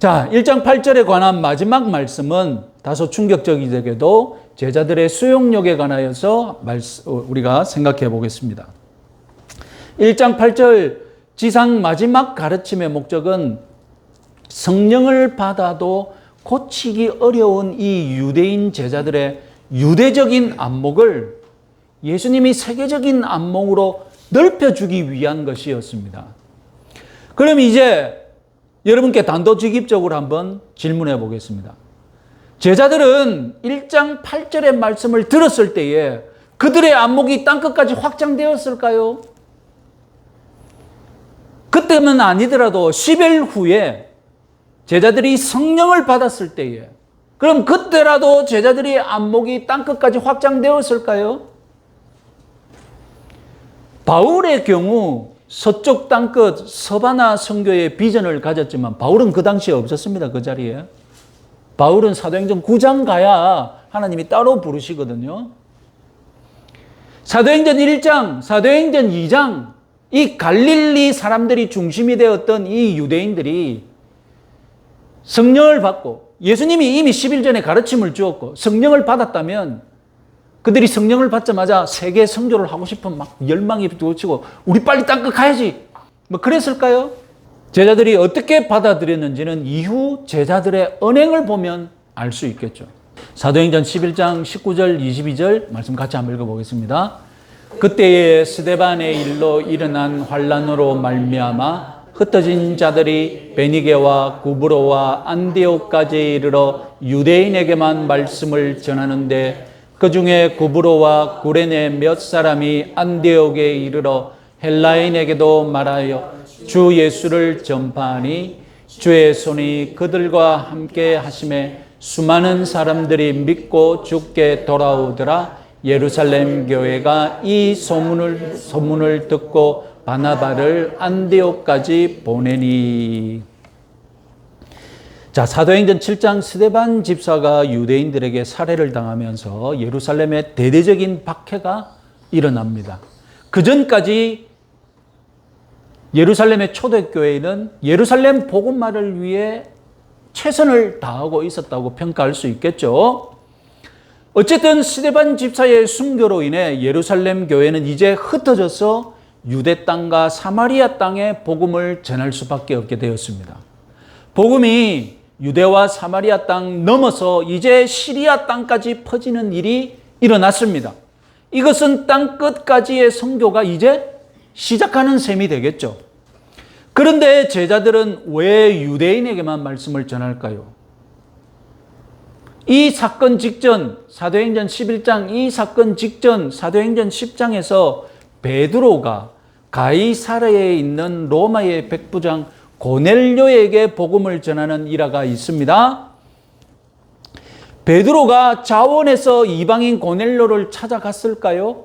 자, 1장 8절에 관한 마지막 말씀은 다소 충격적이게도 제자들의 수용력에 관하여서 우리가 생각해 보겠습니다. 1장 8절 지상 마지막 가르침의 목적은 성령을 받아도 고치기 어려운 이 유대인 제자들의 유대적인 안목을 예수님이 세계적인 안목으로 넓혀주기 위한 것이었습니다. 그럼 이제 여러분께 단도직입적으로 한번 질문해 보겠습니다. 제자들은 1장 8절의 말씀을 들었을 때에 그들의 안목이 땅끝까지 확장되었을까요? 그때는 아니더라도 10일 후에 제자들이 성령을 받았을 때에 그럼 그때라도 제자들의 안목이 땅끝까지 확장되었을까요? 바울의 경우 서쪽 땅끝 서바나 선교의 비전을 가졌지만 바울은 그 당시에 없었습니다. 그 자리에. 바울은 사도행전 9장 가야 하나님이 따로 부르시거든요. 사도행전 1장, 사도행전 2장 이 갈릴리 사람들이 중심이 되었던 이 유대인들이 성령을 받고 예수님이 이미 10일 전에 가르침을 주었고 성령을 받았다면 그들이 성령을 받자마자 세계 선교를 하고 싶은 막 열망이 돋치고 우리 빨리 땅끝 가야지 뭐 그랬을까요? 제자들이 어떻게 받아들였는지는 이후 제자들의 언행을 보면 알 수 있겠죠. 사도행전 11장 19절 22절 말씀 같이 한번 읽어보겠습니다. 그때에 스데반의 일로 일어난 환란으로 말미암아 흩어진 자들이 베니게와 구브로와 안디옥까지 이르러 유대인에게만 말씀을 전하는데 그 중에 구브로와 구레네 몇 사람이 안디옥에 이르러 헬라인에게도 말하여 주 예수를 전파하니 주의 손이 그들과 함께 하심에 수많은 사람들이 믿고 주께 돌아오더라. 예루살렘 교회가 이 소문을 듣고 바나바를 안디옥까지 보내니. 자, 사도행전 7장 스데반 집사가 유대인들에게 살해를 당하면서 예루살렘에 대대적인 박해가 일어납니다. 그 전까지 예루살렘의 초대교회는 예루살렘 복음화를 위해 최선을 다하고 있었다고 평가할 수 있겠죠. 어쨌든 스데반 집사의 순교로 인해 예루살렘 교회는 이제 흩어져서 유대 땅과 사마리아 땅에 복음을 전할 수밖에 없게 되었습니다. 복음이 유대와 사마리아 땅 넘어서 이제 시리아 땅까지 퍼지는 일이 일어났습니다. 이것은 땅 끝까지의 선교가 이제 시작하는 셈이 되겠죠. 그런데 제자들은 왜 유대인에게만 말씀을 전할까요? 이 사건 직전 사도행전 11장 이 사건 직전 사도행전 10장에서 베드로가 가이사랴에 있는 로마의 백부장 고넬료에게 복음을 전하는 일화가 있습니다. 베드로가 자원해서 이방인 고넬료를 찾아갔을까요?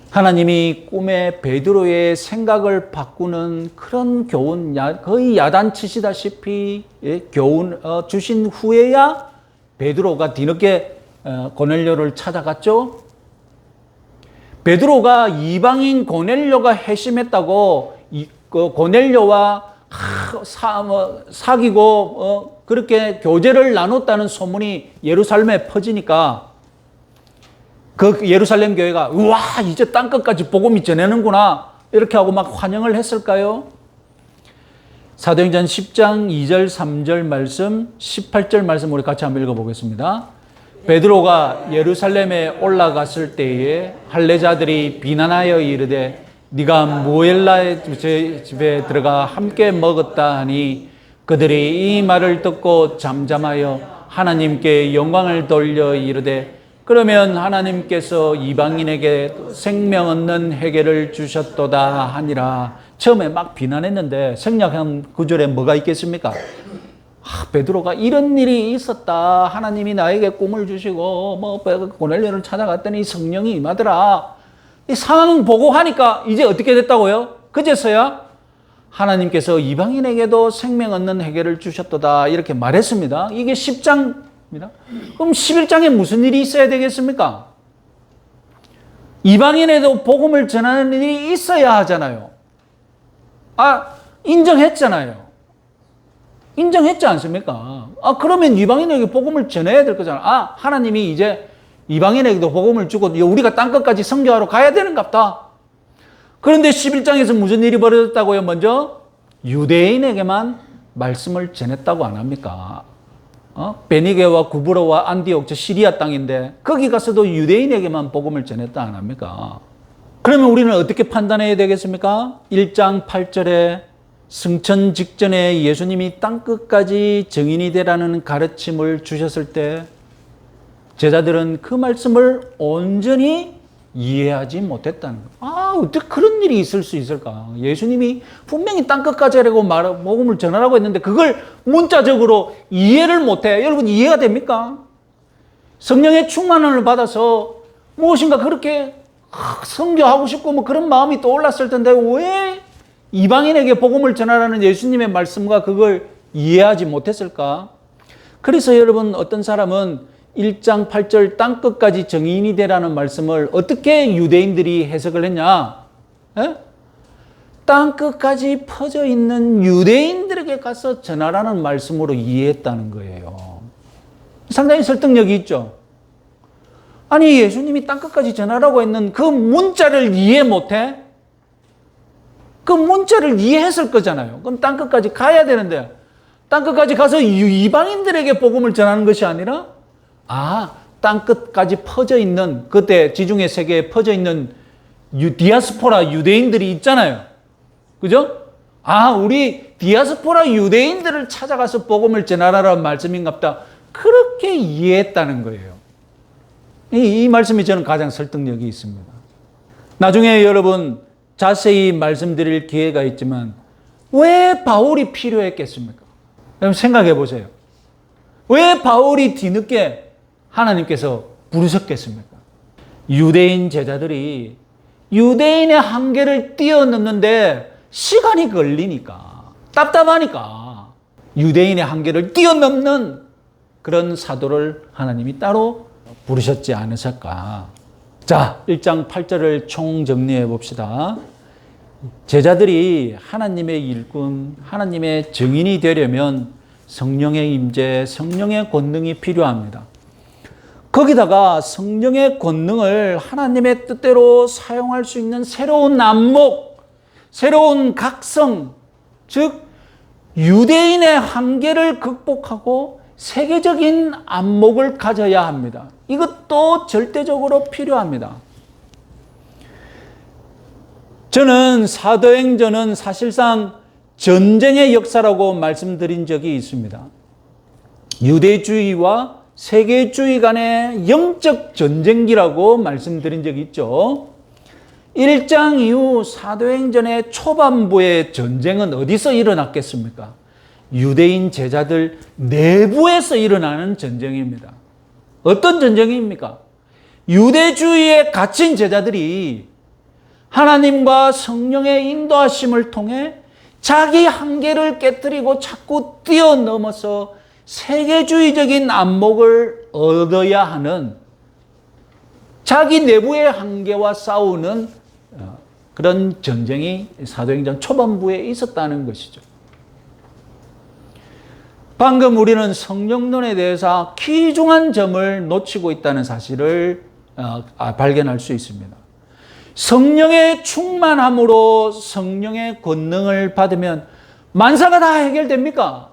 하나님이 꿈에 베드로의 생각을 바꾸는 그런 교훈, 거의 야단치시다시피 교훈 주신 후에야 베드로가 뒤늦게 고넬료를 찾아갔죠. 베드로가 이방인 고넬료가 회심했다고 고넬료와 사귀고 그렇게 교제를 나눴다는 소문이 예루살렘에 퍼지니까 그 예루살렘 교회가 우와 이제 땅끝까지 복음이 전하는구나 이렇게 하고 막 환영을 했을까요? 사도행전 10장 2절 3절 말씀 18절 말씀 우리 같이 한번 읽어보겠습니다. 베드로가 예루살렘에 올라갔을 때에 할례자들이 비난하여 이르되 네가 무엘라의 집에 들어가 함께 먹었다 하니 그들이 이 말을 듣고 잠잠하여 하나님께 영광을 돌려 이르되 그러면 하나님께서 이방인에게 생명 얻는 회개를 주셨도다 하니라. 처음에 막 비난했는데 생략한 구절에 뭐가 있겠습니까? 베드로가 이런 일이 있었다. 하나님이 나에게 꿈을 주시고 고넬료를 찾아갔더니 성령이 임하더라. 이 상황 보고 하니까 이제 어떻게 됐다고요? 그제서야 하나님께서 이방인에게도 생명 얻는 회개를 주셨도다 이렇게 말했습니다. 이게 10장입니다. 그럼 11장에 무슨 일이 있어야 되겠습니까? 이방인에도 복음을 전하는 일이 있어야 하잖아요. 인정했잖아요. 인정했지 않습니까? 그러면 이방인에게 복음을 전해야 될 거잖아. 하나님이 이제 이방인에게도 복음을 주고 우리가 땅끝까지 선교하러 가야 되는갑다. 그런데 11장에서 무슨 일이 벌어졌다고요? 먼저 유대인에게만 말씀을 전했다고 안 합니까? 베니게와 구브로와 안디옥, 저 시리아 땅인데 거기 가서도 유대인에게만 복음을 전했다 안 합니까? 그러면 우리는 어떻게 판단해야 되겠습니까? 1장 8절에 승천 직전에 예수님이 땅끝까지 증인이 되라는 가르침을 주셨을 때 제자들은 그 말씀을 온전히 이해하지 못했다는 거예요. 어떻게 그런 일이 있을 수 있을까? 예수님이 분명히 땅끝까지 하라고 복음을 전하라고 했는데 그걸 문자적으로 이해를 못해. 여러분 이해가 됩니까? 성령의 충만함을 받아서 무엇인가 그렇게 선교하고 싶고 뭐 그런 마음이 떠올랐을 텐데 왜 이방인에게 복음을 전하라는 예수님의 말씀과 그걸 이해하지 못했을까? 그래서 여러분 어떤 사람은 1장 8절 땅끝까지 증인이 되라는 말씀을 어떻게 유대인들이 해석을 했냐? 땅끝까지 퍼져 있는 유대인들에게 가서 전하라는 말씀으로 이해했다는 거예요. 상당히 설득력이 있죠. 아니 예수님이 땅끝까지 전하라고 했는 그 문자를 이해 못해? 그 문자를 이해했을 거잖아요. 그럼 땅끝까지 가야 되는데 땅끝까지 가서 이방인들에게 복음을 전하는 것이 아니라 땅끝까지 퍼져 있는 그때 지중해 세계에 퍼져 있는 디아스포라 유대인들이 있잖아요. 그죠? 우리 디아스포라 유대인들을 찾아가서 복음을 전하라는 말씀인갑다. 그렇게 이해했다는 거예요. 이 말씀이 저는 가장 설득력이 있습니다. 나중에 여러분 자세히 말씀드릴 기회가 있지만 왜 바울이 필요했겠습니까? 여러분 생각해 보세요. 왜 바울이 뒤늦게 하나님께서 부르셨겠습니까? 유대인 제자들이 유대인의 한계를 뛰어넘는데 시간이 걸리니까 답답하니까 유대인의 한계를 뛰어넘는 그런 사도를 하나님이 따로 부르셨지 않으실까? 자, 1장 8절을 총정리해 봅시다. 제자들이 하나님의 일꾼, 하나님의 증인이 되려면 성령의 임재, 성령의 권능이 필요합니다. 거기다가 성령의 권능을 하나님의 뜻대로 사용할 수 있는 새로운 안목, 새로운 각성, 즉 유대인의 한계를 극복하고 세계적인 안목을 가져야 합니다. 이것도 절대적으로 필요합니다. 저는 사도행전은 사실상 전쟁의 역사라고 말씀드린 적이 있습니다. 유대주의와 세계주의 간의 영적 전쟁기라고 말씀드린 적이 있죠. 1장 이후 사도행전의 초반부의 전쟁은 어디서 일어났겠습니까? 유대인 제자들 내부에서 일어나는 전쟁입니다. 어떤 전쟁입니까? 유대주의에 갇힌 제자들이 하나님과 성령의 인도하심을 통해 자기 한계를 깨뜨리고 자꾸 뛰어넘어서 세계주의적인 안목을 얻어야 하는 자기 내부의 한계와 싸우는 그런 전쟁이 사도행전 초반부에 있었다는 것이죠. 방금 우리는 성령론에 대해서 귀중한 점을 놓치고 있다는 사실을 발견할 수 있습니다. 성령의 충만함으로 성령의 권능을 받으면 만사가 다 해결됩니까?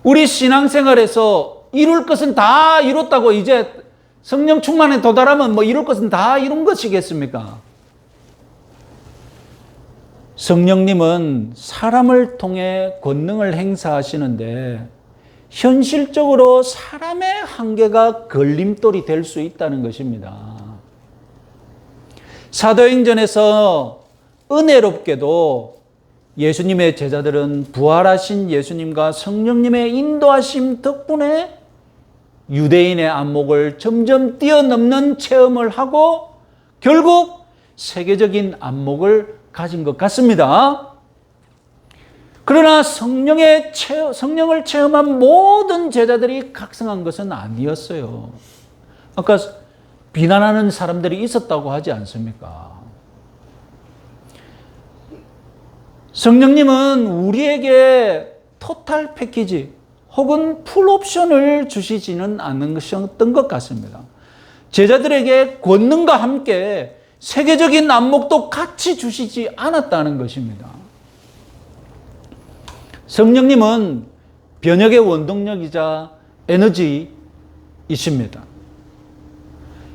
우리 신앙생활에서 이룰 것은 다 이뤘다고 이제 성령 충만에 도달하면 이룰 것은 다 이룬 것이겠습니까? 성령님은 사람을 통해 권능을 행사하시는데 현실적으로 사람의 한계가 걸림돌이 될 수 있다는 것입니다. 사도행전에서 은혜롭게도 예수님의 제자들은 부활하신 예수님과 성령님의 인도하심 덕분에 유대인의 안목을 점점 뛰어넘는 체험을 하고 결국 세계적인 안목을 가진 것 같습니다. 그러나 성령을 체험한 모든 제자들이 각성한 것은 아니었어요. 아까 비난하는 사람들이 있었다고 하지 않습니까? 성령님은 우리에게 토탈 패키지 혹은 풀 옵션을 주시지는 않는 것이었던 것 같습니다. 제자들에게 권능과 함께 세계적인 안목도 같이 주시지 않았다는 것입니다. 성령님은 변혁의 원동력이자 에너지이십니다.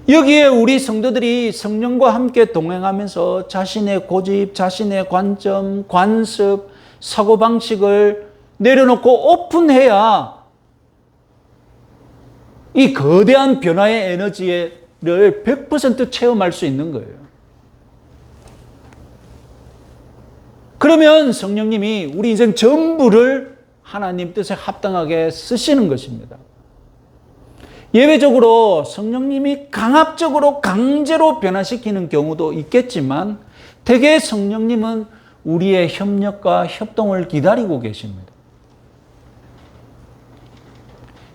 여기에 우리 성도들이 성령과 함께 동행하면서 자신의 고집, 자신의 관점, 관습, 사고방식을 내려놓고 오픈해야 이 거대한 변화의 에너지를 100% 체험할 수 있는 거예요. 그러면 성령님이 우리 인생 전부를 하나님 뜻에 합당하게 쓰시는 것입니다. 예외적으로 성령님이 강압적으로 강제로 변화시키는 경우도 있겠지만 대개 성령님은 우리의 협력과 협동을 기다리고 계십니다.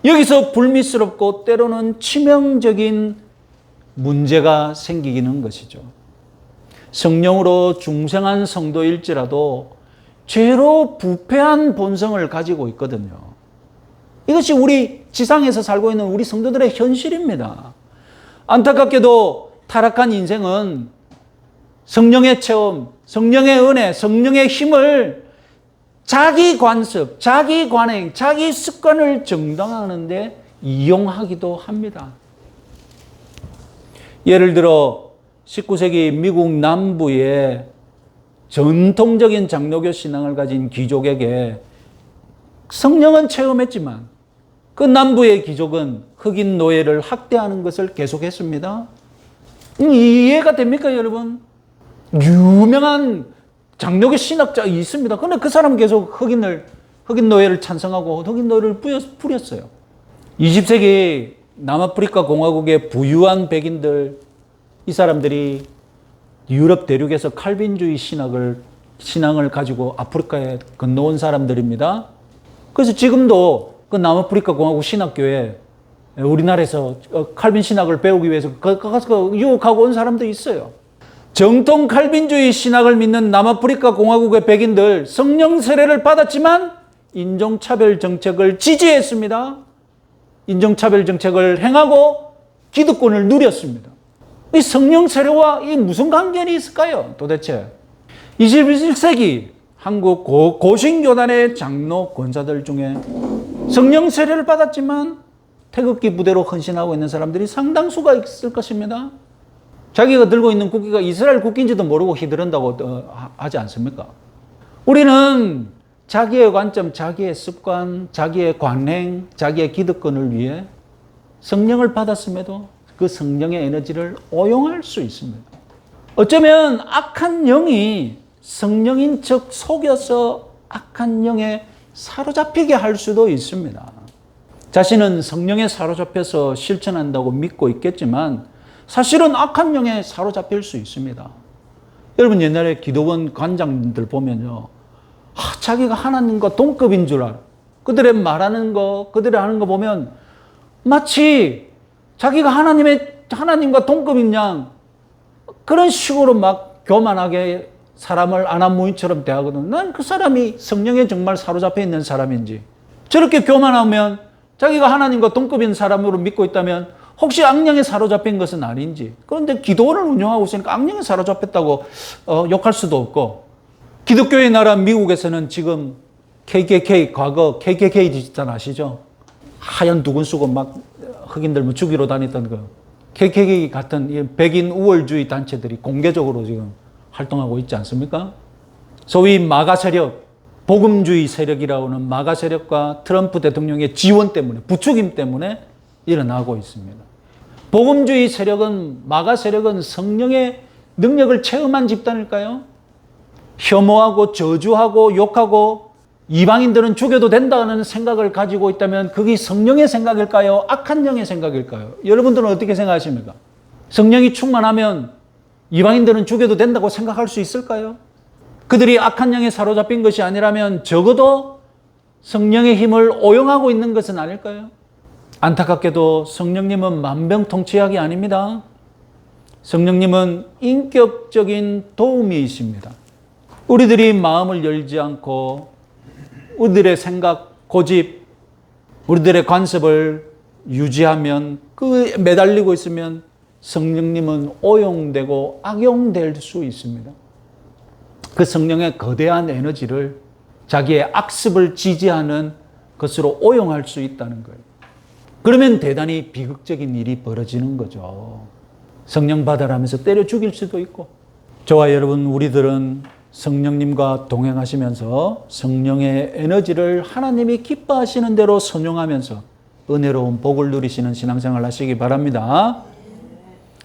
여기서 불미스럽고 때로는 치명적인 문제가 생기는 것이죠. 성령으로 중생한 성도일지라도 죄로 부패한 본성을 가지고 있거든요. 이것이 우리 지상에서 살고 있는 우리 성도들의 현실입니다. 안타깝게도 타락한 인생은 성령의 체험, 성령의 은혜, 성령의 힘을 자기 관습, 자기 관행, 자기 습관을 정당화하는 데 이용하기도 합니다. 예를 들어 19세기 미국 남부의 전통적인 장로교 신앙을 가진 귀족에게 성령은 체험했지만 그 남부의 귀족은 흑인 노예를 학대하는 것을 계속했습니다. 이해가 됩니까, 여러분? 유명한 장로교 신학자 있습니다. 그런데 그 사람은 계속 흑인 노예를 찬성하고 흑인 노예를 부렸어요. 20세기 남아프리카 공화국의 부유한 백인들, 이 사람들이 유럽 대륙에서 칼빈주의 신앙을 가지고 아프리카에 건너온 사람들입니다. 그래서 지금도 그 남아프리카 공화국 신학교에 우리나라에서 칼빈 신학을 배우기 위해서 가서 유학하고 온 사람도 있어요. 정통 칼빈주의 신학을 믿는 남아프리카 공화국의 백인들 성령 세례를 받았지만 인종차별 정책을 지지했습니다. 인종차별 정책을 행하고 기득권을 누렸습니다. 이 성령 세례와 이 무슨 관계가 있을까요? 도대체 21세기 한국 고신교단의 장로 권사들 중에 성령 세례를 받았지만 태극기 부대로 헌신하고 있는 사람들이 상당수가 있을 것입니다. 자기가 들고 있는 국기가 이스라엘 국기인지도 모르고 휘두른다고 하지 않습니까? 우리는 자기의 관점, 자기의 습관, 자기의 관행, 자기의 기득권을 위해 성령을 받았음에도 그 성령의 에너지를 오용할 수 있습니다. 어쩌면 악한 영이 성령인 척 속여서 악한 영에 사로잡히게 할 수도 있습니다. 자신은 성령에 사로잡혀서 실천한다고 믿고 있겠지만 사실은 악한 영에 사로잡힐 수 있습니다. 여러분 옛날에 기도원 관장들 보면요. 자기가 하나님과 동급인 줄 알아. 그들의 말하는 거, 그들이 하는 거 보면 마치 자기가 하나님과 동급인 양 그런 식으로 막 교만하게 사람을 아나무인처럼 대하거든. 난 그 사람이 성령에 정말 사로잡혀 있는 사람인지 저렇게 교만하면 자기가 하나님과 동급인 사람으로 믿고 있다면 혹시 악령에 사로잡힌 것은 아닌지. 그런데 기도원을 운영하고 있으니까 악령에 사로잡혔다고 욕할 수도 없고 기독교의 나라 미국에서는 지금 KKK 과거 KKK 디지털 아시죠? 하얀 두건 쓰고 막 흑인들 뭐 죽이러 다녔던 그 KKK 같은 백인 우월주의 단체들이 공개적으로 지금 활동하고 있지 않습니까? 소위 마가 세력, 복음주의 세력이라고 하는 마가 세력과 트럼프 대통령의 지원 때문에, 부추김 때문에 일어나고 있습니다. 복음주의 세력은, 마가 세력은 성령의 능력을 체험한 집단일까요? 혐오하고 저주하고 욕하고 이방인들은 죽여도 된다는 생각을 가지고 있다면 그게 성령의 생각일까요? 악한 영의 생각일까요? 여러분들은 어떻게 생각하십니까? 성령이 충만하면 이방인들은 죽여도 된다고 생각할 수 있을까요? 그들이 악한 영에 사로잡힌 것이 아니라면 적어도 성령의 힘을 오용하고 있는 것은 아닐까요? 안타깝게도 성령님은 만병통치약이 아닙니다. 성령님은 인격적인 도우미이십니다. 우리들이 마음을 열지 않고 우리들의 생각, 고집, 우리들의 관습을 유지하면 그 매달리고 있으면 성령님은 오용되고 악용될 수 있습니다. 그 성령의 거대한 에너지를 자기의 악습을 지지하는 것으로 오용할 수 있다는 거예요. 그러면 대단히 비극적인 일이 벌어지는 거죠. 성령 받아라면서 때려 죽일 수도 있고. 저와 여러분, 우리들은 성령님과 동행하시면서 성령의 에너지를 하나님이 기뻐하시는 대로 선용하면서 은혜로운 복을 누리시는 신앙생활 하시기 바랍니다.